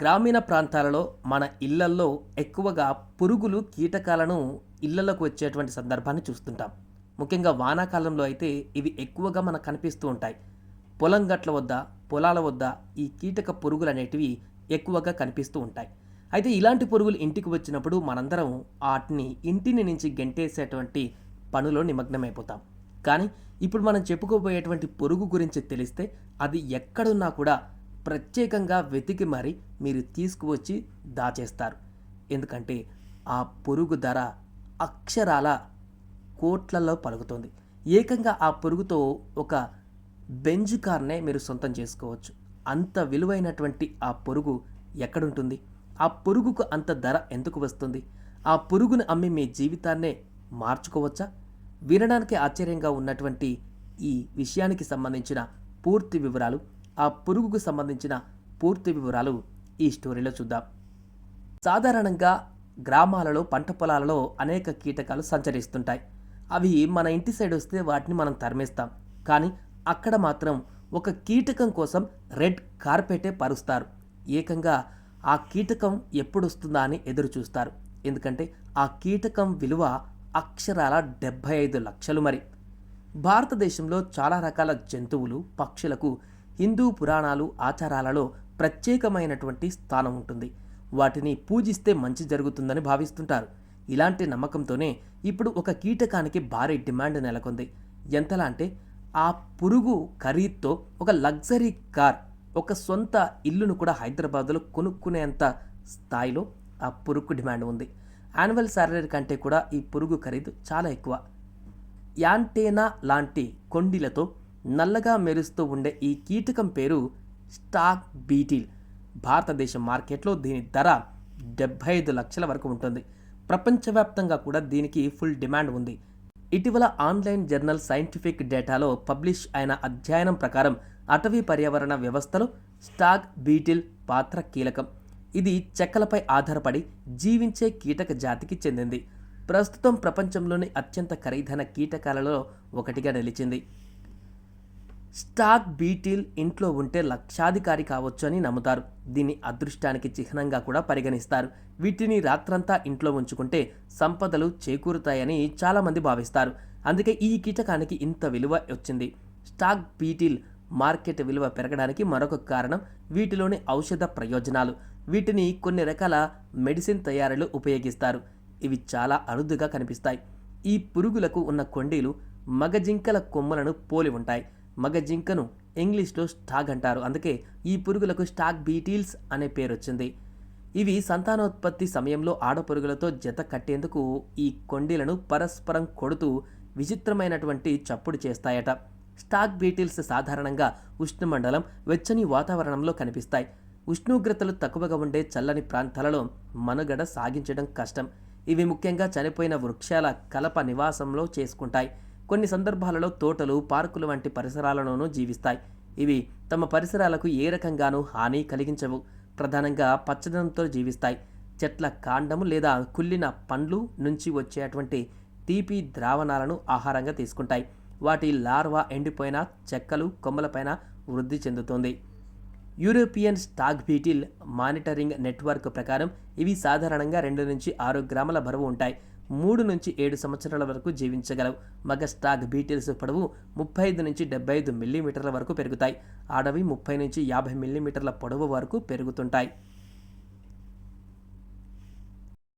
గ్రామీణ ప్రాంతాలలో మన ఇళ్లల్లో ఎక్కువగా పురుగులు కీటకాలను ఇళ్లలోకి వచ్చేటువంటి సందర్భాన్ని చూస్తుంటాం. ముఖ్యంగా వానాకాలంలో అయితే ఇవి ఎక్కువగా మనకు కనిపిస్తూ ఉంటాయి. పొలం గట్ల వద్ద, పొలాల వద్ద ఈ కీటక పురుగులు అనేటివి ఎక్కువగా కనిపిస్తూ ఉంటాయి. అయితే ఇలాంటి పురుగులు ఇంటికి వచ్చినప్పుడు మనందరం వాటిని ఇంటిని నుంచి గెంటేసేటువంటి పనిలో నిమగ్నమైపోతాం. కానీ ఇప్పుడు మనం చెప్పుకోబోయేటువంటి పురుగు గురించి తెలిస్తే అది ఎక్కడున్నా కూడా ప్రత్యేకంగా వెతికి మరి మీరు తీసుకువచ్చి దాచేస్తారు. ఎందుకంటే ఆ పురుగు ధర అక్షరాల కోట్లలో పలుకుతుంది. ఏకంగా ఆ పురుగుతో ఒక బెంజ్ కార్నే మీరు సొంతం చేసుకోవచ్చు. అంత విలువైనటువంటి ఆ పురుగు ఎక్కడుంటుంది? ఆ పురుగుకు అంత ధర ఎందుకు వస్తుంది? ఆ పురుగును అమ్మి మీ జీవితాన్నే మార్చుకోవచ్చా? వినడానికి ఆశ్చర్యంగా ఉన్నటువంటి ఈ విషయానికి సంబంధించిన పూర్తి వివరాలు, ఆ పురుగుకు సంబంధించిన పూర్తి వివరాలు ఈ స్టోరీలో చూద్దాం. సాధారణంగా గ్రామాలలో, పంట పొలాలలో అనేక కీటకాలు సంచరిస్తుంటాయి. అవి మన ఇంటి సైడ్ వస్తే వాటిని మనం తరిమేస్తాం. కానీ అక్కడ మాత్రం ఒక కీటకం కోసం రెడ్ కార్పెటే పరుస్తారు. ఏకంగా ఆ కీటకం ఎప్పుడు వస్తుందా అని ఎదురు చూస్తారు. ఎందుకంటే ఆ కీటకం విలువ అక్షరాల 75 లక్షలు. మరి భారతదేశంలో చాలా రకాల జంతువులు, పక్షులకు హిందూ పురాణాలు, ఆచారాలలో ప్రత్యేకమైనటువంటి స్థానం ఉంటుంది. వాటిని పూజిస్తే మంచి జరుగుతుందని భావిస్తుంటారు. ఇలాంటి నమ్మకంతోనే ఇప్పుడు ఒక కీటకానికి భారీ డిమాండ్ నెలకొంది. ఎంతలా అంటే ఆ పురుగు ఖరీదుతో ఒక లగ్జరీ కార్, ఒక సొంత ఇల్లును కూడా హైదరాబాద్లో కొనుక్కునేంత స్థాయిలో ఆ పురుగు డిమాండ్ ఉంది. యాన్యువల్ శాలరీ కంటే కూడా ఈ పురుగు ఖరీదు చాలా ఎక్కువ. యాంటేనా లాంటి కొండిలతో నల్లగా మెరుస్తూ ఉండే ఈ కీటకం పేరు స్టాగ్ బీటిల్. భారతదేశ మార్కెట్లో దీని ధర 75 లక్షల వరకు ఉంటుంది. ప్రపంచవ్యాప్తంగా కూడా దీనికి ఫుల్ డిమాండ్ ఉంది. ఇటీవల ఆన్లైన్ జర్నల్ సైంటిఫిక్ డేటాలో పబ్లిష్ అయిన అధ్యయనం ప్రకారం అటవీ పర్యావరణ వ్యవస్థలో స్టాగ్ బీటిల్ పాత్ర కీలకం. ఇది చెక్కలపై ఆధారపడి జీవించే కీటక జాతికి చెందింది. ప్రస్తుతం ప్రపంచంలోని అత్యంత ఖరీదైన కీటకాలలో ఒకటిగా నిలిచింది. స్టాగ్ బీటిల్ ఇంట్లో ఉంటే లక్షాధికారి కావచ్చు అని నమ్ముతారు. దీన్ని అదృష్టానికి చిహ్నంగా కూడా పరిగణిస్తారు. వీటిని రాత్రంతా ఇంట్లో ఉంచుకుంటే సంపదలు చేకూరుతాయని చాలామంది భావిస్తారు. అందుకే ఈ కీటకానికి ఇంత విలువ వచ్చింది. స్టాగ్ బీటిల్ మార్కెట్ విలువ పెరగడానికి మరొక కారణం వీటిలోని ఔషధ ప్రయోజనాలు. వీటిని కొన్ని రకాల మెడిసిన్ తయారీలో ఉపయోగిస్తారు. ఇవి చాలా అరుదుగా కనిపిస్తాయి. ఈ పురుగులకు ఉన్న కొండీలు మగజింకల కొమ్మలను పోలి ఉంటాయి. మగజింకను ఇంగ్లీష్లో స్టాగ్ అంటారు. అందుకే ఈ పురుగులకు స్టాగ్ బీటిల్స్ అనే పేరు వచ్చింది. ఇవి సంతానోత్పత్తి సమయంలో ఆడపురుగులతో జత కట్టేందుకు ఈ కొండీలను పరస్పరం కొడుతూ విచిత్రమైనటువంటి చప్పుడు చేస్తాయట. స్టాగ్ బీటిల్స్ సాధారణంగా ఉష్ణమండలం, వెచ్చని వాతావరణంలో కనిపిస్తాయి. ఉష్ణోగ్రతలు తక్కువగా ఉండే చల్లని ప్రాంతాలలో మనుగడ సాగించడం కష్టం. ఇవి ముఖ్యంగా చనిపోయిన వృక్షాల కలప నివాసంలో చేసుకుంటాయి. కొన్ని సందర్భాలలో తోటలు, పార్కులు వంటి పరిసరాలలోనూ జీవిస్తాయి. ఇవి తమ పరిసరాలకు ఏ రకంగానూ హాని కలిగించవు. ప్రధానంగా పచ్చదనంతో జీవిస్తాయి. చెట్ల కాండము లేదా కుళ్ళిన పండ్లు నుంచి వచ్చేటువంటి తీపి ద్రావణాలను ఆహారంగా తీసుకుంటాయి. వాటి లార్వా ఎండిపోయిన చెక్కలు, కొమ్మలపైన వృద్ధి చెందుతుంది. European stag beetle monitoring network ప్రకారం ఇవి సాధారణంగా 2 నుంచి 6 గ్రాముల బరువు ఉంటాయి. 3 నుంచి 7 సంవత్సరాల వరకు జీవించగలవు. మగ స్టాగ్ బీటిల్స్ పొడవు 35 నుంచి 75 మిల్లీమీటర్ల వరకు పెరుగుతాయి. ఆడవి 30 నుంచి 50 మిల్లీమీటర్ల పొడవు వరకు పెరుగుతుంటాయి.